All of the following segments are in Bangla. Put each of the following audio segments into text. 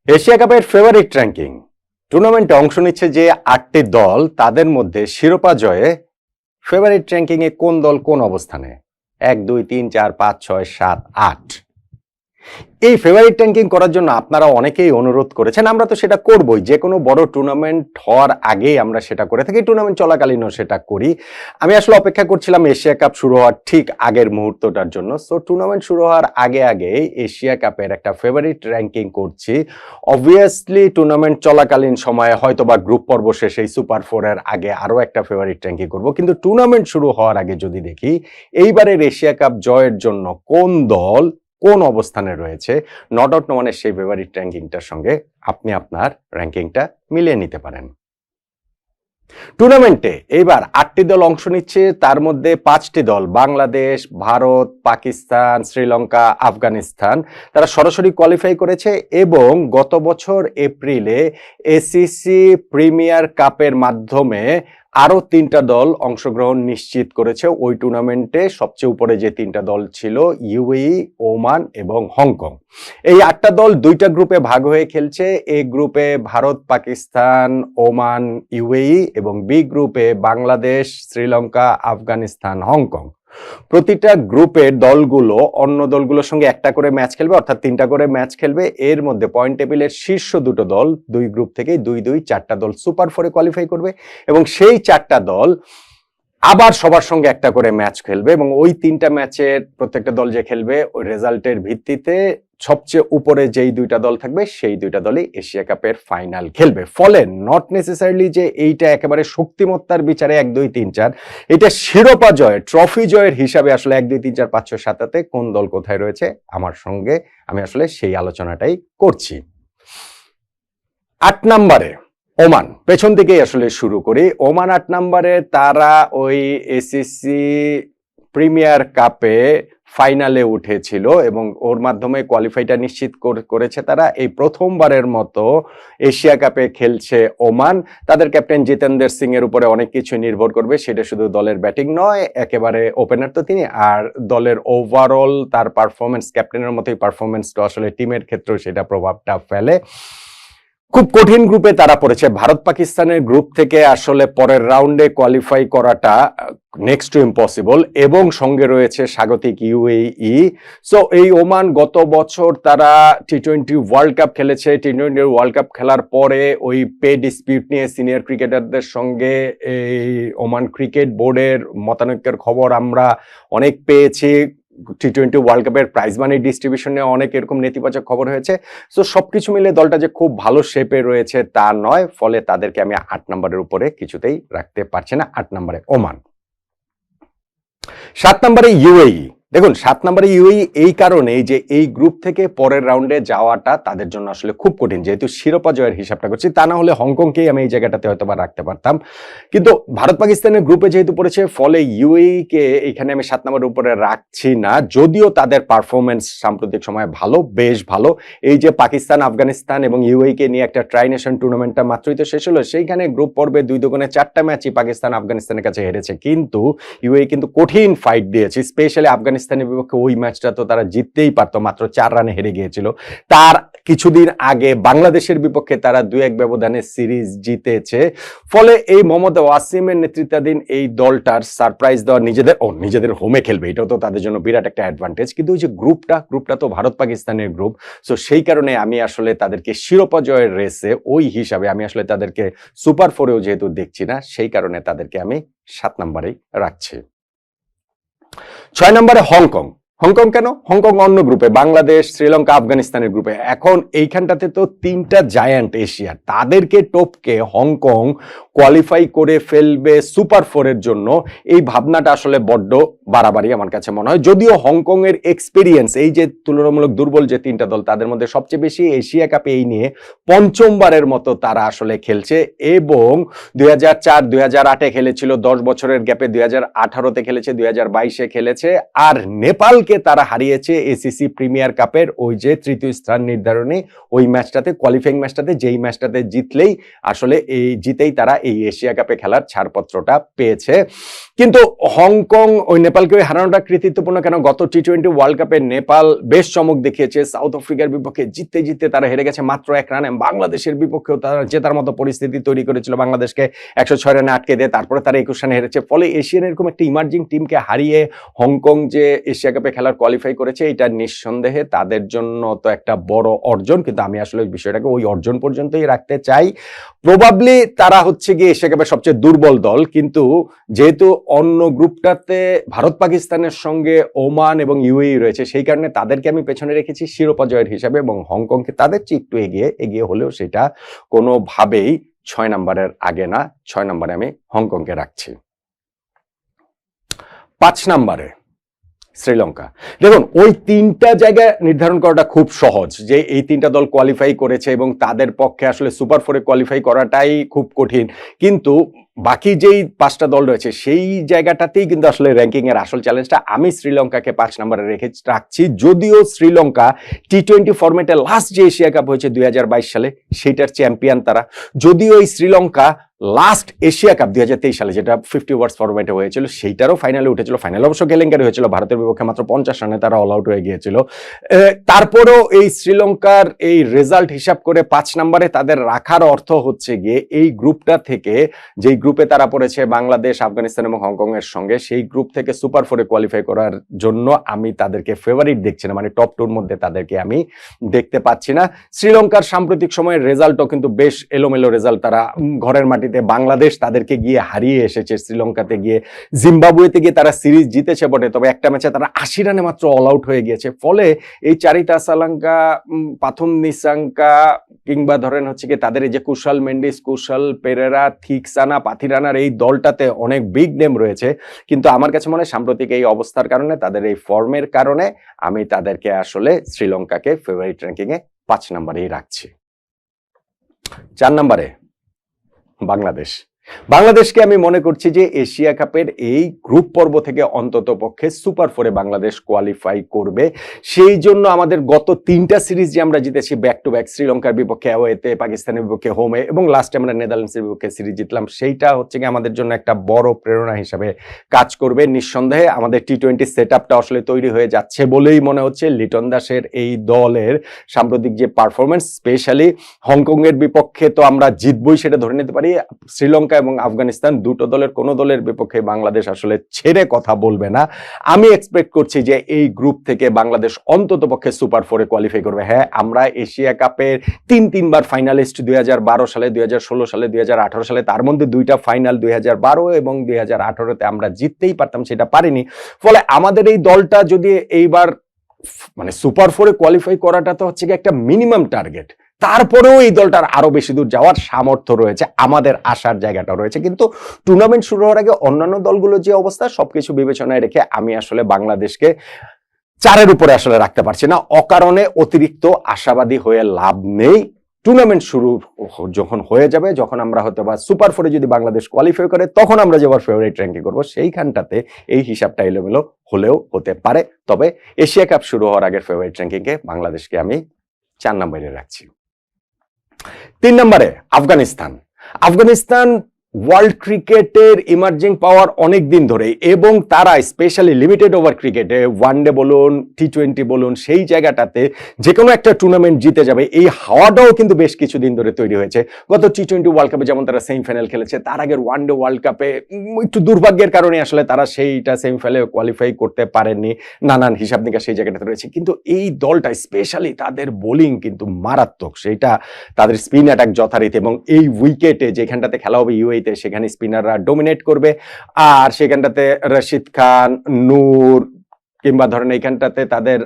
এশিয়া কাপের ফেভারিট র্যাঙ্কিং টুর্নামেন্টে অংশ নিচ্ছে যে 8টি দল, তাদের মধ্যে শিরোপা জয়ে ফেভারিট র্যাঙ্কিং এ কোন দল কোন অবস্থানে? 1, 2, 3, 4, 5, 6, 7, 8। এই ফেভারিট র্যাঙ্কিং করার জন্য আপনারা অনেকেই অনুরোধ করেছেন। আমরা তো সেটা করবই, যে কোনো বড় টুর্নামেন্ট হওয়ার আগেই আমরা সেটা করে থাকি, টুর্নামেন্ট চলাকালীনও সেটা করি। আমি আসলে অপেক্ষা করছিলাম এশিয়া কাপ শুরু হওয়ার ঠিক আগের মুহূর্তটার জন্য। সো টুর্নামেন্ট শুরু হওয়ার আগে আগে এশিয়া কাপের একটা ফেভারিট র্যাঙ্কিং করছি। অবভিয়াসলি টুর্নামেন্ট চলাকালীন সময়ে হয়তো বা গ্রুপ পর্ব শেষে সুপার 4 এর আগে আরো একটা ফেভারিট র্যাঙ্কিং করব, কিন্তু টুর্নামেন্ট শুরু হওয়ার আগে যদি দেখি এইবারের এশিয়া কাপ জয়ের জন্য কোন দল কোন অবস্থানে রয়েছে, নট আউট নোমানের সেই ফেভারিট র্যাঙ্কিংটার সঙ্গে আপনি আপনার র্যাঙ্কিংটা মিলিয়ে নিতে পারেন। টুর্নামেন্টে এইবার 8টি দল অংশ নিচ্ছে, তার মধ্যে 5টি দল বাংলাদেশ, ভারত, পাকিস্তান, শ্রীলঙ্কা, আফগানিস্তান তারা সরাসরি কোয়ালিফাই করেছে এবং গত বছর এপ্রিলে এসিসি প্রিমিয়ার কাপের মাধ্যমে আরো 3টা দল অংশগ্রহণ নিশ্চিত করেছে। ওই টুর্নামেন্টে সবচেয়ে উপরে যে 3টা দল ছিল ইউএই, ওমান এবং হংকং। এই 8টা দল 2টা গ্রুপে ভাগ হয়ে খেলছে। এ গ্রুপে ভারত, পাকিস্তান, ওমান, ইউএই এবং বি গ্রুপে বাংলাদেশ, শ্রীলঙ্কা, আফগানিস্তান, হংকং। প্রতিটা গ্রুপের দলগুলো অন্য দলগুলোর সঙ্গে একটা করে ম্যাচ খেলবে, অর্থাৎ 3টা করে ম্যাচ খেলবে। এর মধ্যে পয়েন্ট টেবিলের শীর্ষ দুটো দল দুই গ্রুপ থেকে 2-2 4টা দল সুপার 4-এ কোয়ালিফাই করবে এবং সেই 4টা দল আবার সবার সঙ্গে একটা করে ম্যাচ খেলবে এবং ওই 3টা ম্যাচের প্রত্যেকটা দল যে খেলবে ওই রেজাল্টের ভিত্তিতে সবচেয়ে উপরে যেই 2টা দল থাকবে সেই 2টা দলই এশিয়া কাপের ফাইনাল খেলবে। ফলে নট নেসেসারিলি যে এইটা একেবারে শক্তিমত্তার বিচারে 1, 2, 3, 4, এটা শিরোপা জয়, ট্রফি জয়ের হিসাবে আসলে 1, 2, 3, 4, 5, 6, 7 কোন দল কোথায় রয়েছে আমার সঙ্গে আমি আসলে সেই আলোচনাটাই করছি। 8 নম্বরে ওমান, পেছন থেকেই আসলে শুরু করি। ওমান 8 নম্বরে, তারা ওই এসিসি প্রিমিয়ার কাপে ফাইনালে উঠেছিল এবং ওর মাধ্যমে কোয়ালিফাইটা নিশ্চিত করেছে তারা। এই প্রথমবারের মতো এশিয়া কাপে খেলছে ওমান। তাদের ক্যাপ্টেন জিতেন্দ্র সিং এর উপরে অনেক কিছু নির্ভর করবে, সেটা শুধু দলের ব্যাটিং নয়, একেবারে ওপেনার তো তিনি, আর দলের ওভারঅল তার পারফরমেন্স, ক্যাপ্টেনের মতোই পারফরমেন্সটা আসলে টিমের ক্ষেত্রেও সেটা প্রভাবটা ফেলে। খুব কঠিন গ্রুপে তারা পড়েছে। ভারত পাকিস্তানের গ্রুপ থেকে আসলে পরের রাউন্ডে কোয়ালিফাই করাটা নেক্সট টু ইম্পসিবল এবং সঙ্গে রয়েছে স্বাগতিক ইউএই। সো এই ওমান গত বছর তারা টি-20 ওয়ার্ল্ড কাপ খেলেছে। টি-20 ওয়ার্ল্ড কাপ খেলার পরে ওই পে ডিসপিউট নিয়ে সিনিয়র ক্রিকেটারদের সঙ্গে এই ওমান ক্রিকেট বোর্ডের মতানৈক্যের খবর আমরা অনেক পেয়েছি। টি-20 ওয়ার্ল্ড কাপের প্রাইজ মানি ডিস্ট্রিবিউশনে অনেক এরকম নেতিবাচক খবর হয়েছে। সো সবকিছু মিলে দলটা যে খুব ভালো শেপে রয়েছে তা নয়, ফলে তাদেরকে আমি 8 নম্বরের উপরে কিছুতেই রাখতে পারছি না। 8 নম্বরে ওমান। 7 নম্বরে ইউএই। দেখুন 7 নম্বরে ইউএই এই কারণেই যে এই গ্রুপ থেকে পরের রাউন্ডে যাওয়াটা তাদের জন্য আসলে খুব কঠিন, যেহেতু শিরোপা জয়ের হিসাবটা করছি। তা না হলে হংকংকেই আমি এই জায়গাটাতে হয়তো বা রাখতে পারতাম, কিন্তু ভারত পাকিস্তানের গ্রুপে যেহেতু পড়েছে ফলে ইউএই কে এখানে আমি 7 নম্বরের উপরে রাখছি না। যদিও তাদের পারফরমেন্স সাম্প্রতিক সময়ে ভালো, বেশ ভালো। এই যে পাকিস্তান, আফগানিস্তান এবং ইউএই কে নিয়ে একটা ট্রাই নেশন টুর্নামেন্টটা মাত্রই তো শেষ হলো, সেইখানে গ্রুপ পর্বে 2-2 4টা ম্যাচই পাকিস্তান আফগানিস্তানের কাছে হেরেছে, কিন্তু ইউএই কিন্তু কঠিন ফাইট দিয়েছে। স্পেশালি আফগানিস্তানের বিপক্ষে ওই ম্যাচটা তো তারা জিততেই পারতো, মাত্র 4 রানে হেরে গিয়েছিল। তার কিছুদিন আগে বাংলাদেশের বিপক্ষে তারা 2-1 ব্যবধানে সিরিজ জিতেছে। ফলে এই মোহাম্মদ ওয়াসিমের নেতৃত্বাধীন এই দলটার সারপ্রাইজ দেওয়া, নিজেদের হোমে খেলবে, এটাও তো তাদের জন্য বিরাট একটা অ্যাডভান্টেজ। কিন্তু ওই যে গ্রুপটা তো ভারত পাকিস্তানের গ্রুপ। সো সেই কারণে আমি আসলে তাদেরকে শিরোপা জয়ের রেসে ওই হিসাবে আমি আসলে তাদেরকে সুপার 4-এও যেহেতু দেখছি না, সেই কারণে তাদেরকে আমি 7 নম্বরেই রাখছি। 6 নম্বরে হংকং। হংকং কেন? হংকং অন্য গ্রুপে, বাংলাদেশ, শ্রীলঙ্কা, আফগানিস্তানের গ্রুপে। এখন এইখানটাতে তো 3টা জায়ান্ট এশিয়ার, তাদেরকে টপকে হংকং কোয়ালিফাই করে ফেলবে সুপার 4-এর জন্য, এই ভাবনাটা আসলে বড্ড বাড়াবাড়ি আমার কাছে মনে হয়। যদিও হংকং এর এক্সপিরিয়েন্স, এই যে তুলনামূলক দুর্বল যে 3টা দল তাদের মধ্যে সবচেয়ে বেশি এশিয়া কাপে এই নিয়ে 5মবারের মতো তারা আসলে খেলছে এবং 2004, 2008-এ খেলেছিল, 10 বছরের গ্যাপে 2018-তে খেলেছে, 2022-এ খেলেছে, আর নেপালকে তারা হারিয়েছে এসিসি প্রিমিয়ার কাপের ওই যে তৃতীয় স্থান নির্ধারণী ওই ম্যাচটাতে, কোয়ালিফাইং ম্যাচটাতে, যেই ম্যাচটাতে জিতলেই আসলে জিতেই তারা এই এশিয়া কাপে খেলার ছাড়পত্রটা পেয়েছে। কিন্তু হংকং ওই নেপালকে হারানোটা কৃতিত্বপূর্ণ কেন? গত টি-20 ওয়ার্ল্ড কাপে নেপাল বেশ চমক দেখিয়েছে। সাউথ আফ্রিকার বিপক্ষে জিততে জিততে তারা হেরে গেছে মাত্র 1 রানে। বাংলাদেশের বিপক্ষেও তারা জেতার মতো পরিস্থিতি তৈরি করেছিল, বাংলাদেশকে 106 রানে আটকে দিয়ে তারপরে তারা 21 রানে হেরেছে। ফলে এশিয়ান এরকম একটা ইমার্জিং টিমকে হারিয়ে হংকং যে এশিয়া কাপে খেলার কোয়ালিফাই করেছে, এটা নিঃসন্দেহে তাদের জন্য তো একটা বড় অর্জন। কিন্তু আমি আসলে বিষয়টাকে ওই অর্জন পর্যন্তই রাখতে চাই। প্রবাবলি তারা হচ্ছে গিয়ে এশিয়া কাপের সবচেয়ে দুর্বল দল, কিন্তু যেহেতু অন্য গ্রুপটাতে ভারত পাকিস্তানের সঙ্গে ওমান এবং ইউএই রয়েছে, সেই কারণে তাদেরকে আমি পেছনে রেখেছি শিরোপা জয়ের হিসাবে, এবং হংকংকে তাদের চেয়ে একটু এগিয়ে হলেও সেটা কোনোভাবেই 6 নম্বরের আগে না। 6 নম্বরে আমি হংকংকে রাখছি। 5 নম্বরে শ্রীলঙ্কা। দেখুন, ওই 3টা জায়গা নির্ধারণ করাটা খুব সহজ, যে এই 3টা দল কোয়ালিফাই করেছে এবং তাদের পক্ষে আসলে সুপার 4-এ কোয়ালিফাই করাটাই খুব কঠিন। কিন্তু বাকি যেই 5টা দল রয়েছে সেই জায়গাটাতেই কিন্তু আসলে র্যাঙ্কিং এর আসল চ্যালেঞ্জটা। আমি শ্রীলঙ্কাকে 5 নম্বরে রাখছি। যদিও শ্রীলঙ্কা টি-20 ফরম্যাটে লাস্ট যে এশিয়া কাপ হয়েছে 2022 সালে, সেটার চ্যাম্পিয়ন তারা। যদিও এই শ্রীলঙ্কা লাস্ট এশিয়া কাপ 2023 সালে, যেটা 50 ওভার্স ফরম্যাটে হয়েছিল, সেইটারও ফাইনালে উঠেছিল। ফাইনালে অবশ্য কেলেঙ্কারি হয়েছিল, ভারতের বিপক্ষে মাত্র 50 রানে তারা অল আউট হয়ে গিয়েছিল। তারপরেও এই শ্রীলঙ্কার এই রেজাল্ট হিসাব করে 5 নম্বরে তাদের রাখার অর্থ হচ্ছে গিয়ে এই গ্রুপটা থেকে, যেই গ্রুপে তারা পড়েছে বাংলাদেশ, আফগানিস্তান এবং হংকং এর সঙ্গে, সেই গ্রুপ থেকে সুপার 4-এ কোয়ালিফাই করার জন্য আমি তাদেরকে ফেভারিট দেখছি না, মানে টপ 2-র মধ্যে তাদেরকে আমি দেখতে পাচ্ছি না। শ্রীলঙ্কার সাম্প্রতিক সময়ের রেজাল্টও কিন্তু বেশ এলোমেলো রেজাল্ট। তারা ঘরের মাটিতে বাংলাদেশ তাদেরকে গিয়ে হারিয়ে এসেছে, শ্রীলঙ্কাতে গিয়ে, জিম্বাবুয়েতে গিয়ে তারা সিরিজ জিতেছে বটে, তবে একটা ম্যাচে তারা 80 রানে মাত্র অল আউট হয়ে গিয়েছে। ফলে এই চারিতা সালাঙ্কা, পাথুম নিসাঙ্কা, কিংবা ধরেন হচ্ছে কি তাদের এই যে কুশল মেন্ডিস, কুশল পেরেরা, থিকসানা, পাথিরানার এই দলটাতে অনেক বিগ নেম রয়েছে। কিন্তু আমার কাছে মনে হয় সাম্প্রতিক এই অবস্থার কারণে, তাদের এই ফর্মের কারণে আমি তাদেরকে আসলে শ্রীলঙ্কাকে ফেভারিট র্যাঙ্কিং এ 5 নম্বরেই রাখছি। 4 নম্বরে বাংলাদেশ। বাংলাদেশকে আমি মনে করছি যে এশিয়া কাপের এই গ্রুপ পর্ব থেকে অন্তত পক্ষে সুপার 4-এ বাংলাদেশ কোয়ালিফাই করবে। সেই জন্য আমাদের গত 3টা সিরিজ যে আমরা জিতেছি ব্যাক টু ব্যাক, শ্রীলঙ্কার বিপক্ষে অ্যাওয়েতে, পাকিস্তানের বিপক্ষে হোমে, এবং লাস্টে আমরা নেদারল্যান্ডসের বিপক্ষে সিরিজ জিতলাম, সেইটা হচ্ছে কি আমাদের জন্য একটা বড় প্রেরণা হিসাবে কাজ করবে। নিঃসন্দেহে আমাদের টি-20 সেটআপটা আসলে তৈরি হয়ে যাচ্ছে বলেই মনে হচ্ছে। লিটন দাসের এই দলের সাম্প্রতিক যে পারফরমেন্স, স্পেশালি হংকং এর বিপক্ষে তো আমরা জিতবই সেটা ধরে নিতে পারি। শ্রীলঙ্কা এবং আফগানিস্তান দুটো দলের কোনো দলের বিপক্ষে বাংলাদেশ আসলে ছেড়ে কথা বলবে না। আমি এক্সপেক্ট করছি যে এই গ্রুপ থেকে বাংলাদেশ অন্তত পক্ষে সুপার 4-এ কোয়ালিফাই করবে। হ্যাঁ, আমরা এশিয়া কাপের 3বার ফাইনালিস্ট, 2012 সালে, 2016 সালে, 2018 সালে, তার মধ্যে 2টা ফাইনাল 2012 এবং 2018-তে আমরা জিততেই পারতাম, সেটা পারিনি। ফলে আমাদের এই দলটা যদি এইবার মানে সুপার 4-এ কোয়ালিফাই করাটা তো হচ্ছে কি একটা মিনিমাম টার্গেট, তারপরেও এই দলটার আরো বেশি দূর যাওয়ার সামর্থ্য রয়েছে, আমাদের আসার জায়গাটা রয়েছে। কিন্তু টুর্নামেন্ট শুরু হওয়ার আগে অন্যান্য দলগুলো যে অবস্থা, সবকিছু বিবেচনায় রেখে আমি আসলে বাংলাদেশকে 4-এর উপরে আসলে রাখতে পারছি না। অকারণে অতিরিক্ত আশাবাদী হয়ে লাভ নেই। টুর্নামেন্ট শুরু যখন হয়ে যাবে, যখন আমরা হয়তো বা সুপার 4-এ যদি বাংলাদেশ কোয়ালিফাই করে, তখন আমরা যে আবার ফেভারিট র্যাঙ্কিং করবো, সেইখানটাতে এই হিসাবটা এলোমেলো হলেও হতে পারে। তবে এশিয়া কাপ শুরু হওয়ার আগের ফেভারিট র্যাঙ্কিংয়ে বাংলাদেশকে আমি 4 নম্বরে রাখছি। 3 নম্বরে আফগানিস্তান। আফগানিস্তান ওয়ার্ল্ড ক্রিকেটের ইমার্জিং পাওয়ার অনেক দিন ধরে, এবং তারা স্পেশালি লিমিটেড ওভার ক্রিকেটে, ওয়ানডে বলুন, টি-20 বলুন, সেই জায়গাটাতে যে কোনো একটা টুর্নামেন্ট জিতে যাবে, এই হাওয়াটাও কিন্তু বেশ কিছুদিন ধরে তৈরি হয়েছে। গত টি-20 ওয়ার্ল্ড কাপে যেমন তারা সেমিফাইনাল খেলেছে, তার আগের ওয়ানডে ওয়ার্ল্ড কাপে একটু দুর্ভাগ্যের কারণে আসলে তারা সেইটা সেমিফাইনালে কোয়ালিফাই করতে পারেননি। নানান হিসাব নিকাশ সেই জায়গাটাতে রয়েছে। কিন্তু এই দলটা স্পেশালি তাদের বোলিং কিন্তু মারাত্মক, সেইটা তাদের স্পিন অ্যাটাক যথারীতি, এবং এই উইকেটে যেখানটাতে খেলা হবে ইউএই, সেখানে স্পিনাররা ডোমিনেট করবে। আর সেখানটাতে রশিদ খান, নূর, কিংবা ধরেন এইখানটাতে তাদের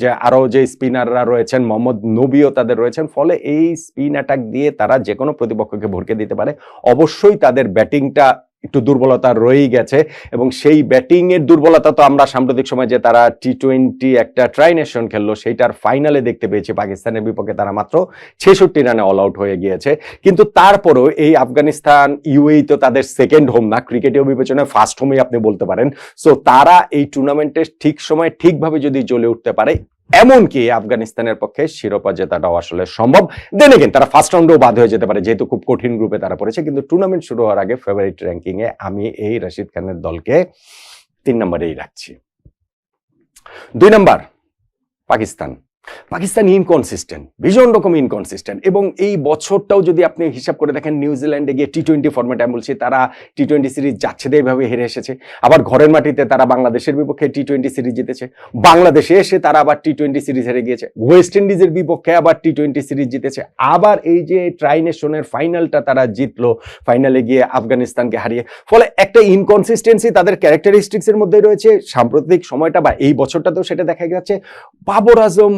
যে আরো যে স্পিনাররা রয়েছেন, মোহাম্মদ নবীও তাদের রয়েছেন। ফলে এই স্পিন অ্যাটাক দিয়ে তারা যে কোনো প্রতিপক্ষকে ভরকে দিতে পারে। অবশ্যই তাদের ব্যাটিংটা একটু দুর্বলতা রয়েই গেছে, এবং সেই ব্যাটিং এর দুর্বলতা তো আমরা সাম্প্রতিক সময় যে তারা টি-20 একটা ট্রাই নেশন খেললো, সেইটার ফাইনালে দেখতে পেয়েছি। পাকিস্তানের বিপক্ষে তারা মাত্র 66 রানে অল আউট হয়ে গিয়েছে। কিন্তু তারপরও এই আফগানিস্তান, ইউএই তো তাদের সেকেন্ড হোম না, ক্রিকেটীয় বিবেচনায় ফার্স্ট হোমই আপনি বলতে পারেন। সো তারা এই টুর্নামেন্টের ঠিক সময় ঠিকভাবে যদি জ্বলে উঠতে পারে, এমনকি আফগানিস্তানের পক্ষে শিরোপা জেতাটাও আসলে সম্ভব। দেন এগেইন তারা ফার্স্ট রাউন্ডেও বাদ হয়ে যেতে পারে, যেহেতু খুব কঠিন গ্রুপে তারা পড়েছে। কিন্তু টুর্নামেন্ট শুরু হওয়ার আগে ফেভারিট র্যাঙ্কিং এ আমি এই রশিদ খানের দলকে 3 নম্বরেই রাখছি। 2 নম্বর পাকিস্তান। পাকিস্তান ইনকনসিস্টেন্ট, ভীষণ রকম ইনকনসিস্টেন্ট, এবং এই বছরটাও যদি আপনি হিসাব করে দেখেন, নিউজিল্যান্ডে গিয়ে টি-20 ফরম্যাটে, আমি বলছি তারা টি-20 সিরিজ যাচ্ছে এইভাবে হেরে এসেছে, আবার ঘরের মাটিতে তারা বাংলাদেশের বিপক্ষে টি-20 সিরিজ জিতেছে, বাংলাদেশে এসে তারা আবার টি-20 সিরিজ হেরে গিয়েছে, ওয়েস্ট ইন্ডিজের বিপক্ষে আবার টি-20 সিরিজ জিতেছে, আবার এই যে ট্রাই নেশনের ফাইনালটা তারা জিতলো, ফাইনালে গিয়ে আফগানিস্তানকে হারিয়ে। ফলে একটা ইনকনসিস্টেন্সি তাদের ক্যারেক্টারিস্টিক্সের মধ্যে রয়েছে। সাম্প্রতিক সময়টা বা এই বছরটাতেও সেটা দেখা যাচ্ছে। বাবর আজম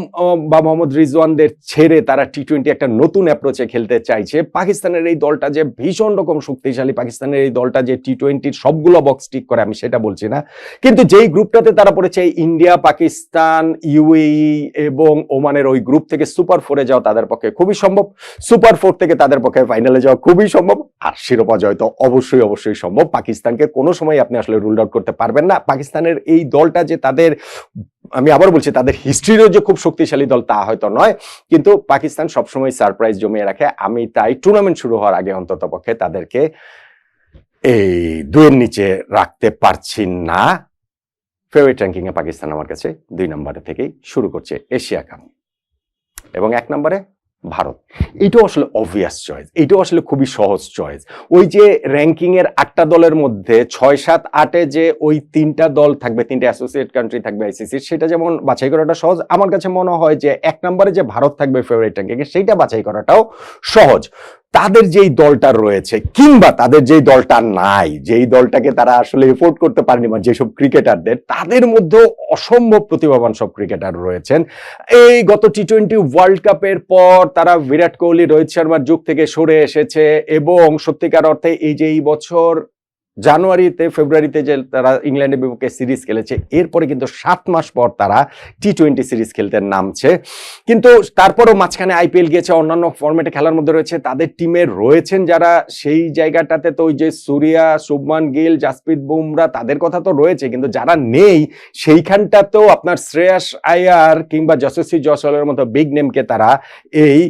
বা মোহাম্মদ রিজওয়ানদের ছেড়ে তারা টি-20 একটা নতুন অ্যাপ্রোচে খেলতে চাইছে। পাকিস্তানের এই দলটা যে ভীষণ রকম শক্তিশালী, পাকিস্তানের এই দলটা যে টি-20 সবগুলো বক্স টিক করে, আমি সেটা বলছি না, কিন্তু যেই গ্রুপটাতে তারা পড়েছে, ইন্ডিয়া, পাকিস্তান, ইউএই এবং ওমানের ওই গ্রুপ থেকে সুপার 4-এ যাওয়া তাদের পক্ষে খুবই সম্ভব, সুপার 4 থেকে তাদের পক্ষে ফাইনালে যাওয়া খুবই সম্ভব, আর শিরোপা জয় তো অবশ্যই অবশ্যই সম্ভব। পাকিস্তানকে কোনো সময় আপনি আসলে রুল আউট করতে পারবেন না। পাকিস্তানের এই দলটা যে তাদের, আমি আবার বলছি, তাদের হিস্ট্রিরও যে খুব শক্তিশালী দল তা হয়তো নয়, কিন্তু পাকিস্তান সবসময় সারপ্রাইজ জমিয়ে রাখে। আমি তাই টুর্নামেন্ট শুরু হওয়ার আগে অন্তত পক্ষে তাদেরকে এই 2-এর নিচে রাখতে পারছি না। ফেভারিট র্যাঙ্কিং এ পাকিস্তান আমার কাছে 2 নম্বরে থেকেই শুরু করছে এশিয়া কাপ, এবং 1 নম্বরে ভারত। এটাও আসলে অবভিয়াস চয়েস, এটাও আসলে খুবই সহজ চয়েস। ওই যে র্যাঙ্কিং এর 8টা দলের মধ্যে 6, 7, 8-এ যে ওই 3টা দল থাকবে, 3টে অ্যাসোসিয়েট কান্ট্রি থাকবে আইসিসির, সেটা যেমন বাছাই করাটা সহজ, আমার কাছে মনে হয় যে 1 নম্বরে যে ভারত থাকবে ফেভারিট র্যাঙ্কিং এ, সেইটা বাছাই করাটাও সহজ। তাদের যেই দলটা রয়েছে, কিংবা তাদের যেই দলটা নাই, যেই দলটাকে তারা আসলে এফোর্ড করতে পারেনি, মানে যেসব ক্রিকেটারদের, তাদের মধ্যেও অসম্ভব প্রতিভাবান সব ক্রিকেটার রয়েছেন। এই গত টি-20 ওয়ার্ল্ড কাপের পর তারা বিরাট কোহলি, রোহিত শর্মার যুগ থেকে সরে এসেছে, এবং সত্যিকার অর্থে এই যে এই বছর জানুয়ারিতে ফেব্রুয়ারিতে যে তারা ইংল্যান্ডের বিপক্ষে সিরিজ খেলেছে, এরপরে কিন্তু 7 মাস পর তারা টি-20 সিরিজ খেলতে নামছে। কিন্তু তারপরও মাঝখানে আইপিএল গিয়েছে, অন্যান্য ফরম্যাটে খেলার মধ্যে রয়েছে, তাদের টিমে রয়েছেন যারা সেই জায়গাটাতে, তো ওই যে সুরিয়া, শুভমান গিল, জাসপ্রীত বুমরা, তাদের কথা তো রয়েছে, কিন্তু যারা নেই সেইখানটাতেও আপনার শ্রেয়াস আয়ার কিংবা যশস্বী জয়সওয়ালের মতো বিগ নেমকে তারা এই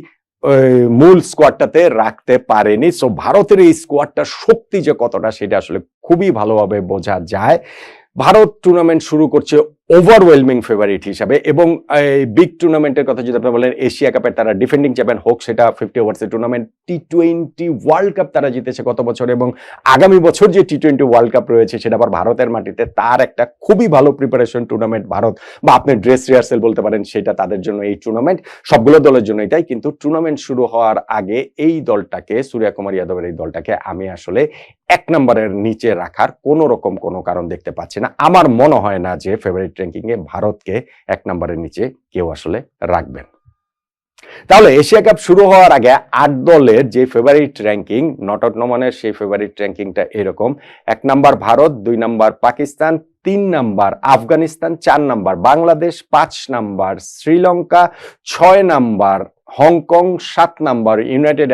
মূল স্কোয়াডটাতে রাখতে পারেনি। সো ভারতের এই স্কোয়াডটার শক্তি যে কতটা, সেটা আসলে খুবই ভালোভাবে বোঝা যায়। ভারত টুর্নামেন্ট শুরু করছে ওভারওয়েলমিং ফেভারিট হিসাবে, এবং এই বিগ টুর্নামেন্টের কথা যদি আপনি বলেন, এশিয়া কাপের তারা ডিফেন্ডিং চ্যাম্পিয়ন, হোক সেটা 50 ওভার্সের টুর্নামেন্ট, টি-20 ওয়ার্ল্ড কাপ তারা জিতেছে গত বছর, এবং আগামী বছর যে টি-20 ওয়ার্ল্ড কাপ রয়েছে সেটা আবার ভারতের মাটিতে, তার একটা খুবই ভালো প্রিপারেশন টুর্নামেন্ট ভারত, বা আপনি ড্রেস রিহার্সেল বলতে পারেন, সেটা তাদের জন্য এই টুর্নামেন্ট, সবগুলো দলের জন্যই তাই। কিন্তু টুর্নামেন্ট শুরু হওয়ার আগে এই দলটাকে, সূর্য কুমার যাদবের এই দলটাকে আমি আসলে 1 নম্বরের নিচে রাখার কোনো রকম কোনো কারণ দেখতে পাচ্ছি না। আমার মনে হয় না যে ফেভারিট র্যাঙ্কিং এ ভারতকে 1 নম্বরের নিচে কেউ আসলে রাখবেন। তাহলে এশিয়া কাপ শুরু হওয়ার আগে 8 দলের যে ফেভারিট র্যাঙ্কিং, নট আউট নমনের সেই ফেভারিট র্যাঙ্কিংটা এরকম: 1 নম্বর ভারত, 2 নম্বর পাকিস্তান, 3 নম্বর আফগানিস্তান, 4 নম্বর বাংলাদেশ, 5 নম্বর শ্রীলঙ্কা, 6 নম্বর হংকং, 7 নম্বর ইউনাইটেড